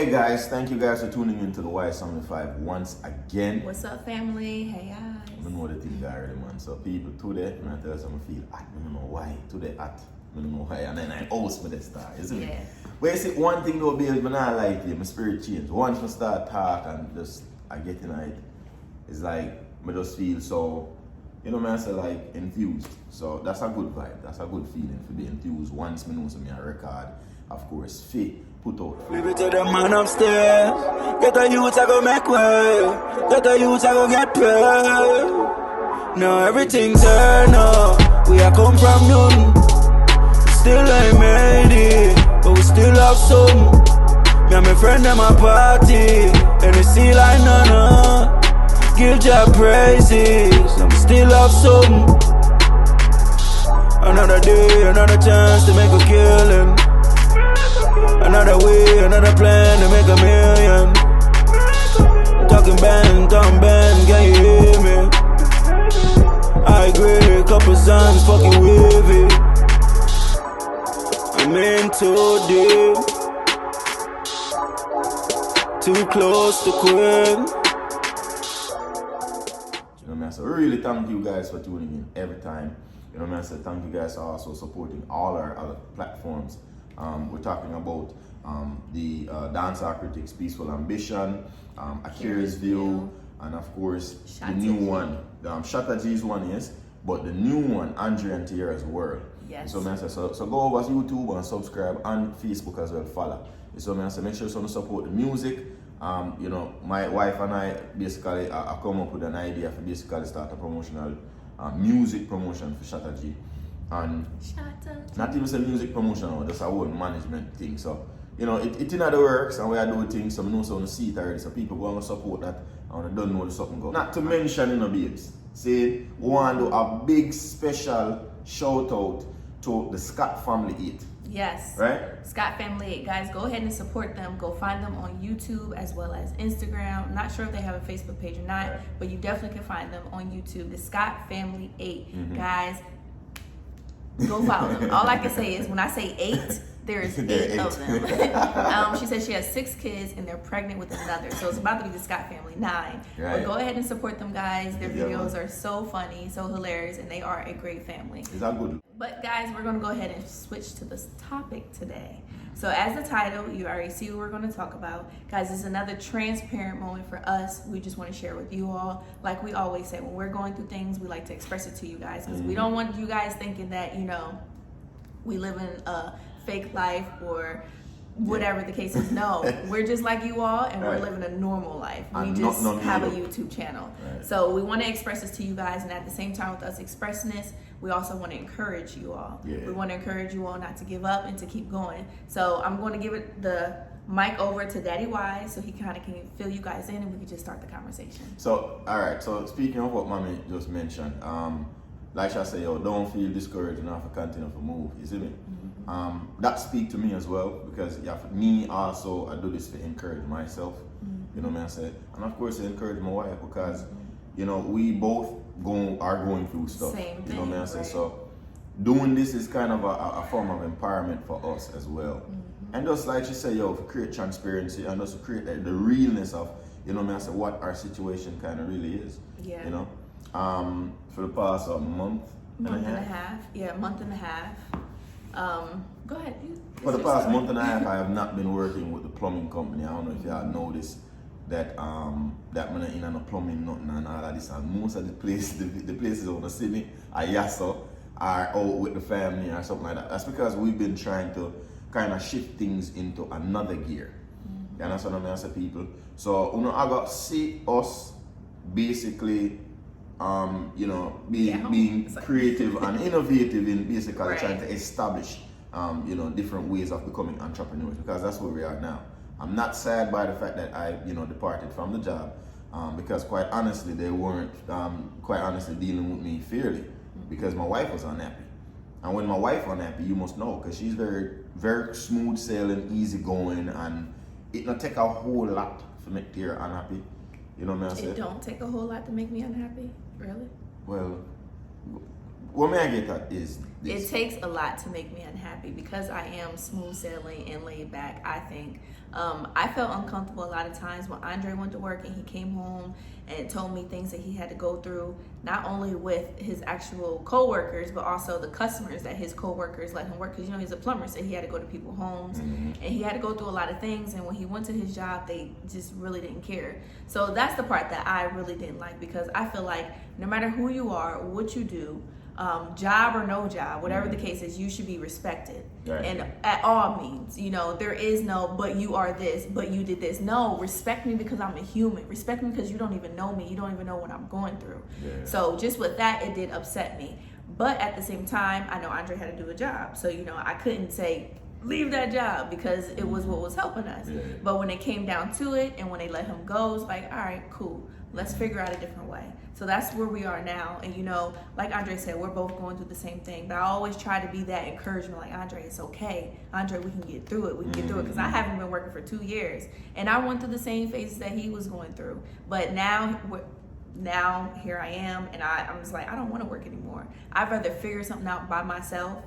Hey guys, thank you guys for tuning in to the thewisefamilyfive once again. What's up, family? Hey guys. I don't know what the thing already, man. So people, today, I'm gonna tell you something I feel hot. I don't know why. Today hot. I don't know why. And then I host with the star, isn't it? But you see, one thing though, baby, when I like it, my spirit changed. Once I start talk and just I get in it, it's like I just feel so, you know, man, I say like infused. So that's a good vibe. That's a good feeling for being infused. Once I know something I record, of course, fit. Put out. Leave it to the man upstairs. Get a youth, I go make way. Get a youth, I go get paid. Now everything's turn up. We are come from nothing. Still ain't made it, but we still have some. Me and my friend at my party, and they see like none. Give your praises, I'm still have some. Another day, another chance to make a killing. Another way, another plan to make a million. Talking band, can you hear me? I agree, couple songs fucking with it. I'm in too deep, too close to quit. You know, man, so really thank you guys for tuning in every time. You know, man, so thank you guys for also supporting all our other platforms. We're talking about the Dancehall Critics, Peaceful Ambition, Akira'sView, and of course the new one, shoutouts one, yes, but the new one, Andre&Tiera World. Yes. So man, so go over to YouTube and subscribe, and Facebook as well, follow. So man, so make sure you support the music. You know, my wife and I basically I come up with an idea for basically start a promotional music promotion for Shatta. And not even say music promotion, just our own management thing. So, you know, it in the works and we are doing things, so I know so see it already. So people go and support that and don't know the something go. Not to mention, you know, babes, say we want to do a big special shout out to the Scott Family 8. Yes. Right? Scott Family 8. Guys, go ahead and support them. Go find them on YouTube as well as Instagram. I'm not sure if they have a Facebook page or not, but you definitely can find them on YouTube. The Scott Family 8. Guys, go follow them. All I can say is when I say 8, there's 8 of them. She said she has 6 kids and they're pregnant with another. So it's about to be the Scott family 9. Right. But go ahead and support them, guys. Their videos are so funny, so hilarious, and they are a great family. Is that good? But guys, we're going to go ahead and switch to this topic today. So as the title, you already see what we're going to talk about. Guys, it's another transparent moment for us. We just want to share with you all. Like we always say, when we're going through things, we like to express it to you guys. Because we don't want you guys thinking that, you know, we live in a fake life or whatever the case is. No, we're just like you all, and we're living a normal life. We just have a YouTube channel. So we want to express this to you guys, and at the same time with us expressing this, we also want to encourage you all. We want to encourage you all not to give up and to keep going. So I'm going to give it the mic over to Daddy Wise so he kind of can fill you guys in and we can just start the conversation. So, all right. So speaking of what Mommy just mentioned, like I say, yo, don't feel discouraged enough to continue to move. You see me? That speak to me as well, because yeah, for me also, I do this to encourage myself. You know what I say? And of course, I encourage my wife because, you know, we both are going through stuff. Same you know what I say? right. So doing this is kind of a form of empowerment for us as well. And just like she said, yo, to create transparency and just to create the realness of, you know what I say, what our situation kind of really is. Yeah. You know? For the past month and a half. Yeah, month and a half. Go ahead. For the past month and a half, I have not been working with the plumbing company. I don't know if y'all noticed that that I'm in on the plumbing nothing and all of this. And most of the places, the places over the city, are out with the family or something like that. That's because we've been trying to kind of shift things into another gear. You understand what I say, people? So, you know, I got to see us basically you know, being creative and innovative in basically trying to establish, you know, different ways of becoming entrepreneurs, because that's where we are now. I'm not sad by the fact that I, you know, departed from the job, because quite honestly, they weren't, quite honestly, dealing with me fairly, because my wife was unhappy. And when my wife unhappy, you must know, because she's very, very smooth sailing, easy going, and it don't take a whole lot to make her unhappy. You know what I'm saying? It don't take a whole lot to make me unhappy, really? Well, what may I get at is this. It takes a lot to make me unhappy because I am smooth sailing and laid back, I think. I felt uncomfortable a lot of times when Andre went to work and he came home and told me things that he had to go through, not only with his actual co-workers, but also the customers that his co-workers let him work. Because, you know, he's a plumber, so he had to go to people's homes and he had to go through a lot of things. And when he went to his job, they just really didn't care. So that's the part that I really didn't like, because I feel like no matter who you are, what you do, job or no job, whatever the case is, you should be respected. Right. And at all means, you know, there is no, but you are this, but you did this. No, respect me because I'm a human. Respect me because you don't even know me. You don't even know what I'm going through. Yeah. So just with that, it did upset me. But at the same time, I know Andre had to do a job. So, you know, I couldn't say, leave that job, because it was what was helping us. Yeah. But when it came down to it and when they let him go, it's like, all right, cool. Let's figure out a different way. So that's where we are now. And, you know, like Andre said, we're both going through the same thing. But I always try to be that encouragement, like, Andre, it's okay. Andre, we can get through it. We can get through it. Because I haven't been working for 2 years. And I went through the same phases that he was going through. But now here I am. And I'm just like, I don't want to work anymore. I'd rather figure something out by myself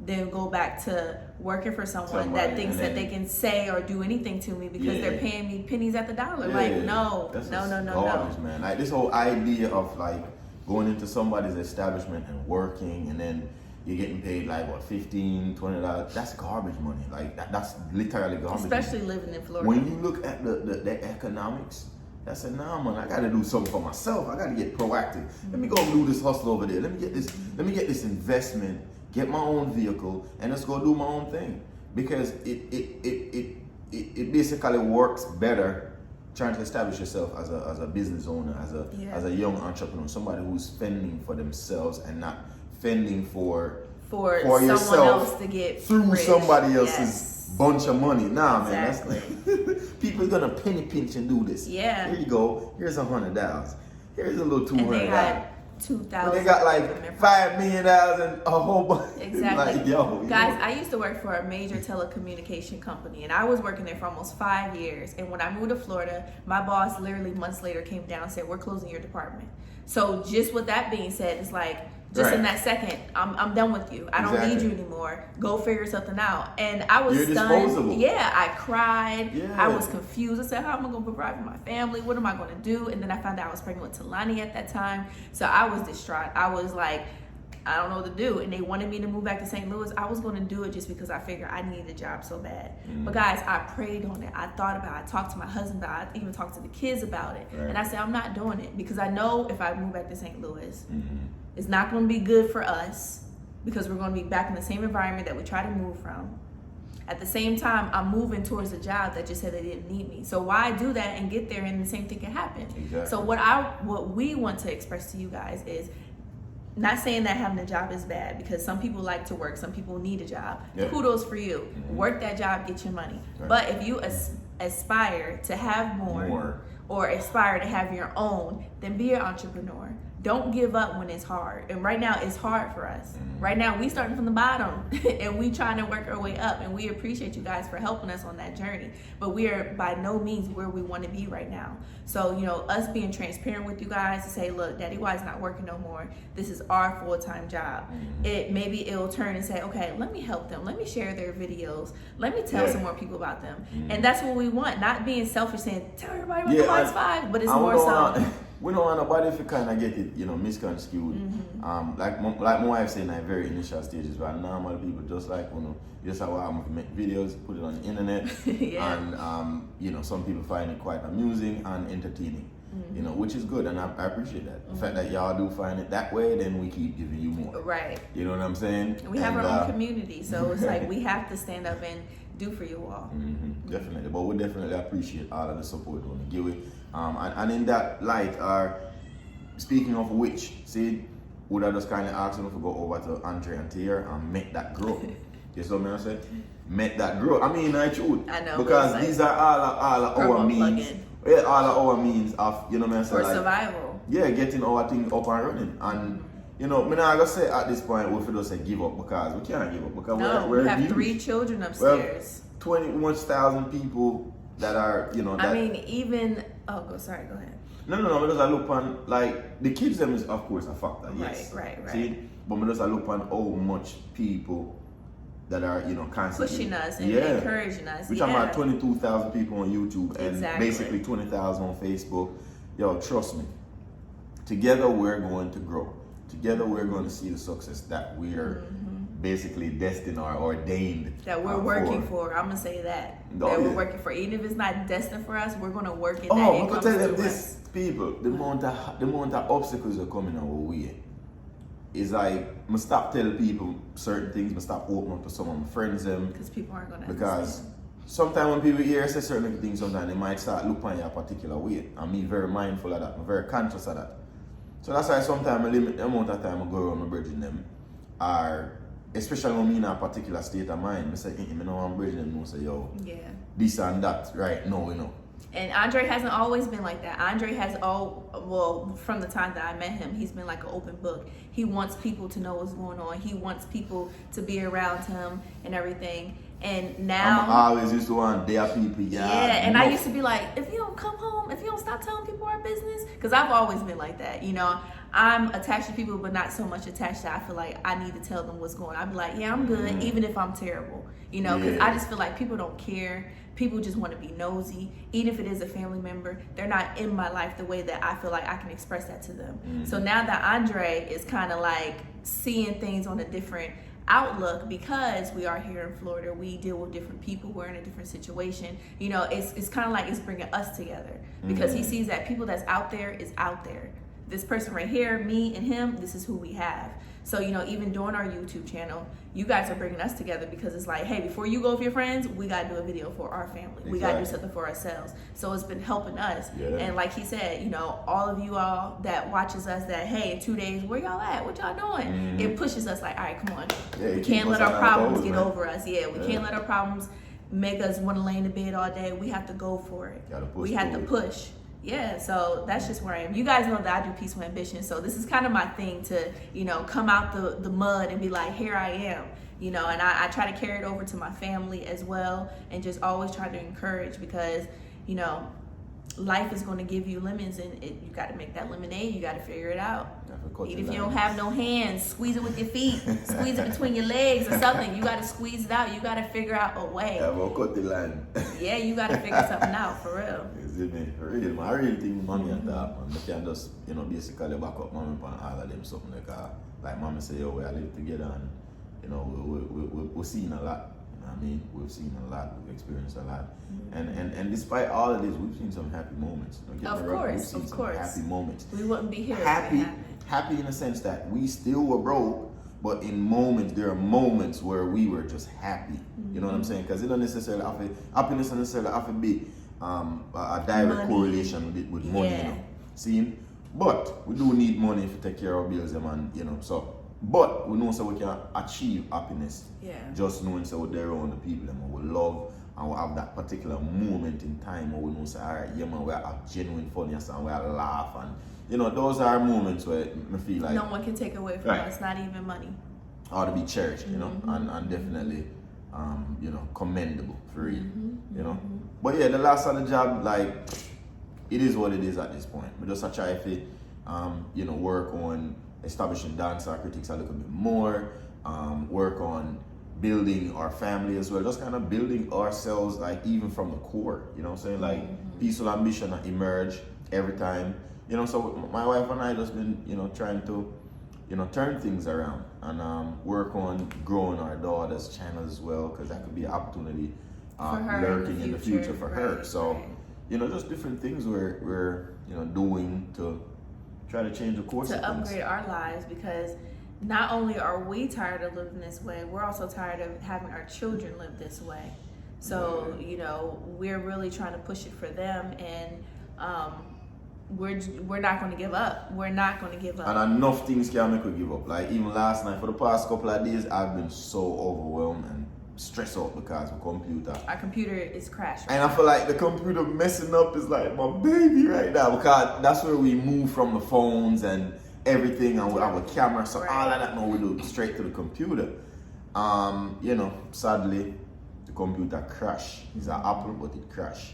than go back to working for someone that thinks that they can say or do anything to me because they're paying me pennies at the dollar. Like, no, garbage, man. Like, this whole idea of like going into somebody's establishment and working, and then you're getting paid like what, $15, $20. That's garbage money. Like that's literally garbage. Especially money. Living in Florida. When you look at the economics, that's a nah, man. I gotta do something for myself. I gotta get proactive. Let me go do this hustle over there. Let me get this investment. Get my own vehicle and let's go do my own thing, because it basically works better trying to establish yourself as a business owner, as a young entrepreneur, somebody who's fending for themselves and not fending for someone yourself else to get through rich. somebody else's bunch of money. Nah, exactly. Man, that's people gonna penny pinch and do this. Yeah. Here you go. Here's $100. Here's a little $200. 2,000. They got like $5 million and a whole bunch. Exactly. Like, yo, guys, I used to work for a major telecommunication company, and I was working there for almost 5 years. And when I moved to Florida, my boss literally months later came down and said, we're closing your department. So just with that being said, it's like, just in that second, I'm done with you. I don't need you anymore. Go figure something out. And I was stunned. Disposable. Yeah, I cried. Yeah. I was confused. I said, how am I going to provide for my family? What am I going to do? And then I found out I was pregnant with Talani at that time. So I was distraught. I was like, I don't know what to do. And they wanted me to move back to St. Louis. I was going to do it just because I figured I needed a job so bad. But guys, I prayed on it. I thought about it. I talked to my husband about it. I even talked to the kids about it. Right. And I said, I'm not doing it, because I know if I move back to St. Louis, it's not going to be good for us, because we're going to be back in the same environment that we try to move from. At the same time, I'm moving towards a job that just said they didn't need me. So why do that and get there and the same thing can happen? Exactly. So what we want to express to you guys is, not saying that having a job is bad, because some people like to work, some people need a job. Yeah. Kudos for you. Work that job, get your money. Right. But if you aspire to have more or aspire to have your own, then be an entrepreneur. Don't give up when it's hard. And right now it's hard for us. Right now we starting from the bottom and we trying to work our way up, and we appreciate you guys for helping us on that journey. But we are by no means where we want to be right now. So, you know, us being transparent with you guys to say, look, Daddy Y's not working no more. This is our full-time job. Maybe it'll turn and say, okay, let me help them. Let me share their videos. Let me tell some more people about them. And that's what we want. Not being selfish saying, tell everybody what the Wise Five, but it's more so. We don't want nobody if you kind of get it, you know, misconstrued. Like my wife said in the very initial stages, but normal people just like, you know, just how I make videos, put it on the internet, and you know, some people find it quite amusing and entertaining, you know, which is good, and I appreciate that. The fact that y'all do find it that way, then we keep giving you more. Right. You know what I'm saying? We have our own community, so it's like we have to stand up and do for you all. Definitely, but we definitely appreciate all of the support we give it. And in that light, speaking of which, see, would I just kind of ask them to go over to Andre&Tiera and make that grow? You see what I'm saying? Make that grow. I mean, I should. I know. Because like, these are all our means. Yeah, all of our means of, you know what I'm saying? For survival. Yeah, getting our thing up and running. And, you know, I'm not going to say at this point, we should say give up, because we can't give up. Because we have 3 children upstairs. 21,000 people that are, you know. I mean, even, go ahead. No, because I look on, like, the kids them is, of course, a factor, yes. Right. See, but I just look on how much people that are, constantly pushing us and encouraging us. Which I'm at 22,000 people on YouTube and Exactly. basically 20,000 on Facebook. Yo, trust me. Together we're going to grow. Together we're going to see the success that we're basically destined or ordained. That we're working for. I'm gonna say that. That we're working for. Even if it's not destined for us, we're gonna work it. Oh, I'm gonna tell them this, people. The amount of obstacles are coming our way. It's like I stop telling people certain things. I stop opening up to some of my friends them. Because people aren't gonna. Because sometimes when people hear say certain things, sometimes they might start looking at you a particular way. I'm very mindful of that. I'm very conscious of that. So that's why sometimes I limit the amount of time I go around my bridging them. Or especially when I'm in a particular state of mind, I say, I know I'm bridging them. I say, yo, this and that, right? No, And Andre hasn't always been like that. Andre has from the time that I met him, he's been like an open book. He wants people to know what's going on. He wants people to be around him and everything. And now I'm always used to want their people. And I used to be like, if you don't come home, if you don't stop telling people our business, because I've always been like that. I'm attached to people, but not so much attached that I feel like I need to tell them what's going on. I'd be like, yeah, I'm good, even if I'm terrible. Because I just feel like people don't care. People just want to be nosy. Even if it is a family member, they're not in my life the way that I feel like I can express that to them. So now that Andre is kind of like seeing things on a different outlook, because we are here in Florida, we deal with different people, we're in a different situation. It's kind of like it's bringing us together, because he sees that people that's out there is out there. This person right here, me and him, this is who we have. So, even doing our YouTube channel, you guys are bringing us together, because it's like, hey, before you go with your friends, we got to do a video for our family. Exactly. We got to do something for ourselves. So it's been helping us. Yeah. And like he said, all of you all that watches us that, hey, in 2 days, where y'all at? What y'all doing? It pushes us like, all right, come on. We can't let our problems get over us. We can't let our problems make us want to lay in the bed all day. We have to go for it. We have to push. Yeah, so that's just where I am. You guys know that I do Peaceful Ambition, so this is kind of my thing to, come out the mud and be like, here I am, and I try to carry it over to my family as well, and just always try to encourage, because, life is going to give you lemons, and you got to make that lemonade. You got to figure it out. Even if you don't have no hands, squeeze it with your feet, squeeze it between your legs or something. You got to squeeze it out. You got to figure out a way. Cut the line. Yeah, you got to figure something out, for real. For real, man. I really think mommy and dad, man, they can just, basically back up mommy and all of them something like mommy say, yo, we are live together, and we're seeing a lot. We've seen a lot, we've experienced a lot, and despite all of this, we've seen some happy moments. Of course. Happy moments. We wouldn't be here. Happy in the sense that we still were broke, but in moments, there are moments where we were just happy. You know what I'm saying? Because it don't necessarily happiness doesn't necessarily have to be a direct correlation with money. See, but we do need money to take care of our bills, and so. But we know so we can achieve happiness. Just knowing so we're there around the people and we love, and we have that particular moment in time where we know say, alright, yeah man, we have genuine fun, and we laugh, and those are moments where I feel like no one can take away from us, not even money. Ought to be cherished, and definitely commendable for real. But yeah, the last of the job, like, it is what it is at this point. We just try to work on establishing Dancehall Critics a little bit more, work on building our family as well, just kind of building ourselves, like, even from the core, like peaceful ambition emerge every time, so my wife and I just been, trying to, turn things around and work on growing our daughter's channel as well, because that could be an opportunity lurking in the future for her. So, just different things we're doing to try to change the course to upgrade our lives, because not only are we tired of living this way, we're also tired of having our children live this way. So, we're really trying to push it for them, and we're not going to give up. We're not going to give up. And enough things can make us give up. Like, even last night, for the past couple of days, I've been so overwhelmed and stressed out because our computer is crashed. And I feel like the computer messing up is like my baby right now, because that's where we move from the phones and everything, and we have a camera, so all of that now we do straight to the computer. Sadly, the computer crashed. It's an Apple, but it crashed.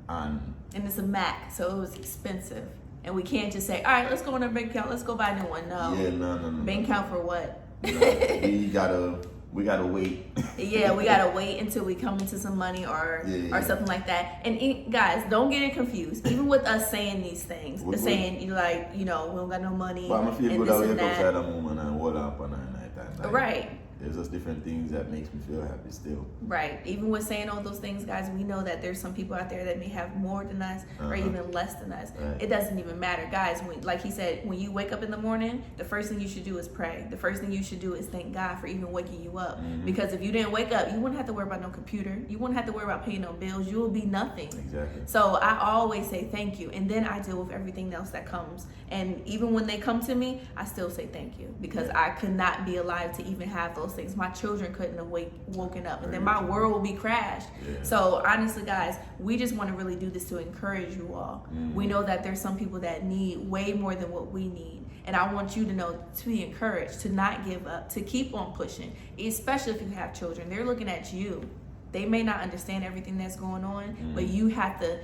And it's a Mac, so it was expensive. And we can't just say, all right, let's go on our bank account, let's go buy a new one. No. Yeah, no. Bank account for what? No, we gotta wait. Yeah, we gotta wait until we come into some money or something like that. And guys, don't get it confused. Even with us saying these things, saying like, we don't got no money. But I'm feel and good this I wake and up that. inside the moment and hold up on night time. Right. There's just different things that makes me feel happy still. Right. Even with saying all those things, guys, we know that there's some people out there that may have more than us or even less than us. Right. It doesn't even matter. Guys, like he said, when you wake up in the morning, the first thing you should do is pray. The first thing you should do is thank God for even waking you up. Because if you didn't wake up, you wouldn't have to worry about no computer. You wouldn't have to worry about paying no bills. You will be nothing. Exactly. So I always say thank you. And then I deal with everything else that comes. And even when they come to me, I still say thank you. Because I could not be alive to even have those things. My children couldn't have woken up, and then my world will be crashed. So honestly, guys, we just want to really do this to encourage you all. We know that there's some people that need way more than what we need, and I want you to know, to be encouraged, to not give up, to keep on pushing, especially if you have children. They're looking at you. They may not understand everything that's going on, but you have to.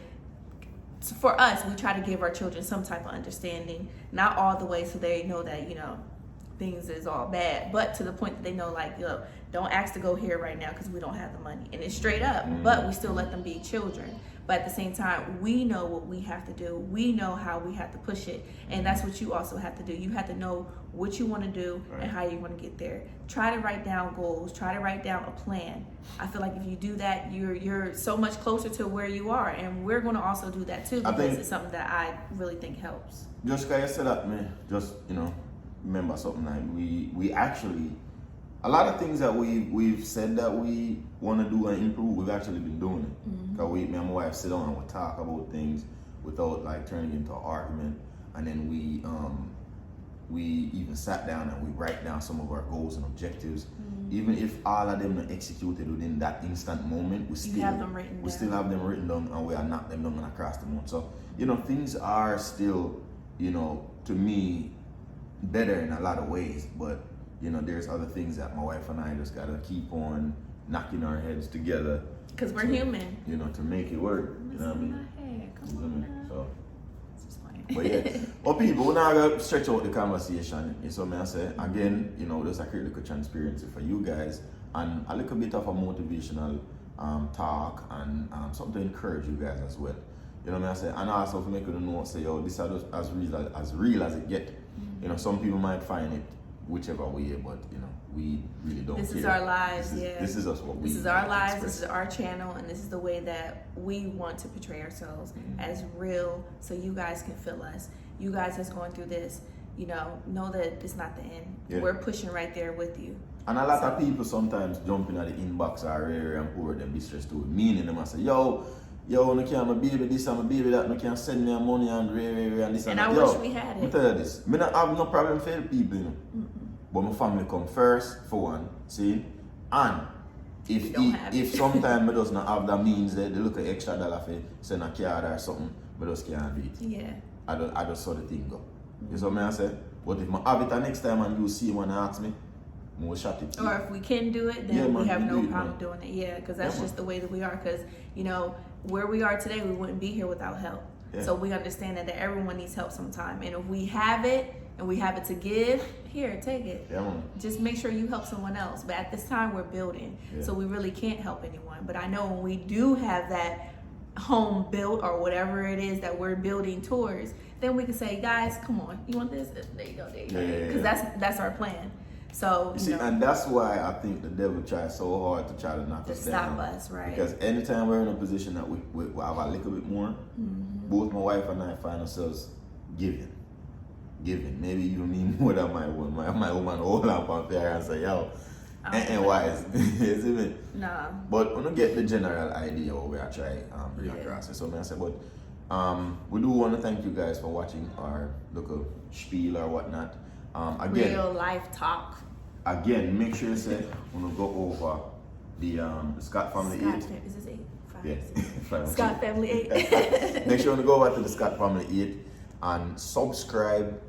For us, we try to give our children some type of understanding, not all the way so they know that things is all bad, but to the point that they know, like, don't ask to go here right now because we don't have the money, and it's straight up. But we still let them be children. But at the same time, we know what we have to do. We know how we have to push it, and that's what you also have to do. You have to know what you want to do and how you want to get there. Try to write down goals. Try to write down a plan. I feel like if you do that, you're so much closer to where you are, and we're going to also do that too, because it's something that I really think helps. Just because you said that, man, just remember something like we actually, a lot of things that we've said that we want to do and improve, we've actually been doing it. Because me and my wife sit down and we talk about things without like turning into an argument, and then we even sat down and we write down some of our goals and objectives. Even if all of them are executed within that instant moment, we still have them written down, and we are knock them down and across the moon. So things are still to me better in a lot of ways, but there's other things that my wife and I just gotta keep on knocking our heads together, because we're human, to make it work. You know what I mean? So, but yeah, well, people, we're now gonna stretch out the conversation. So may I say again, there's a critical transparency for you guys, and a little bit of a motivational talk, and something to encourage you guys as well. You know what I say, and also to make you know, say, this is as real as it get. Some people might find it whichever way, but we really don't care. This is our lives. This is us. What we. This is our lives. This is our channel, and this is the way that we want to portray ourselves as real, so you guys can feel us. You guys that's going through this, know that it's not the end. Yeah. We're pushing right there with you. And a lot of people sometimes jump in at the inbox or area and pour them distress to it, meaning them and say, yo, no can't my baby this and my baby that, no can't send me money and this and that. I wish we had it. I tell you this, I don't have no problem for people, but my family come first for one, see? And if sometimes I does not have the means, they look at extra dollar for send a card or something, I just can't do it. Yeah. I just saw the thing go. You see what I say? But if I have it the next time and you see one and ask me, we'll shut it. Or if we can do it, then we have no problem doing it. Yeah, because that's just the way that we are. Because, where we are today, we wouldn't be here without help. Yeah. So we understand that everyone needs help sometime. And if we have it, and we have it to give, here, take it. Yeah. Just make sure you help someone else. But at this time, we're building. Yeah. So we really can't help anyone. But I know when we do have that home built or whatever it is that we're building towards, then we can say, guys, come on, you want this? There you go, Because that's our plan. So you see, and that's why I think the devil tries so hard to try to knock us down. Stop us, right? Because anytime we're in a position that we have a little bit more, both my wife and I find ourselves giving. Maybe even me more than my woman. My woman hold up on fair and say, yo, and wise. Isn't it? Nah. But when you get the general idea what we are trying bring across it. So I say, but we do want to thank you guys for watching our little spiel or whatnot. Again, real life talk. Again, make sure you say when we go over the Scott Family 8. Is this 8? 5, Yeah. Scott Family 8. Make sure you go over to the Scott Family 8 and subscribe,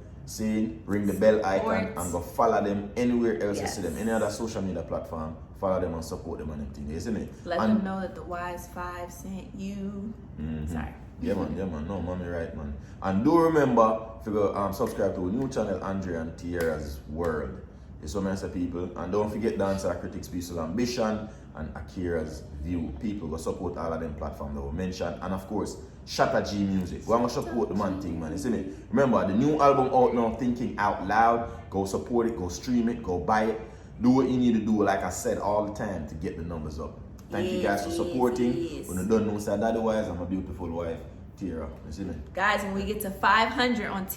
ring the bell icon, and go follow them anywhere else you see them. Any other social media platform, follow them and support them and everything, isn't it? Let them know that the Wise 5 sent you. Mm-hmm. Sorry. Yeah, man. No, mommy, right, man. And do remember to go subscribe to a new channel, Andre&Tiera's World. It's so many people. And don't forget Dancehall Critics, Peace of Ambition, and Akira'sView. People go support all of them platforms that we mentioned. And of course, Shatta G Music. We're gonna support the man thing, man. You see me? Remember, the new album out now, Thinking Out Loud. Go support it, go stream it, go buy it. Do what you need to do, like I said all the time, to get the numbers up. Thank you guys for supporting. When you don't know, said otherwise, I'm a beautiful wife, Tiera. You see me? Guys, when we get to 500 on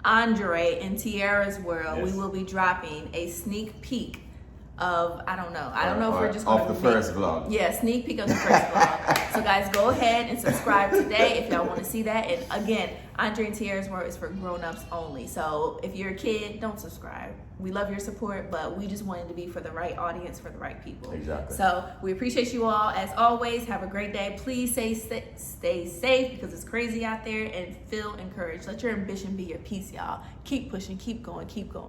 Andre&Tiera's World, Yes. we will be dropping a sneak peek of, I don't know if we're just going off the first vlog. Yeah, sneak peek of the first vlog. So guys, go ahead and subscribe today if y'all want to see that. And again, Andre&Tiera's World is for grown-ups only. So if you're a kid, don't subscribe. We love your support, but we just wanted to be for the right audience, for the right people. Exactly. So we appreciate you all. As always, have a great day. Please stay safe because it's crazy out there, and feel encouraged. Let your ambition be your peace, y'all. Keep pushing, keep going, keep going.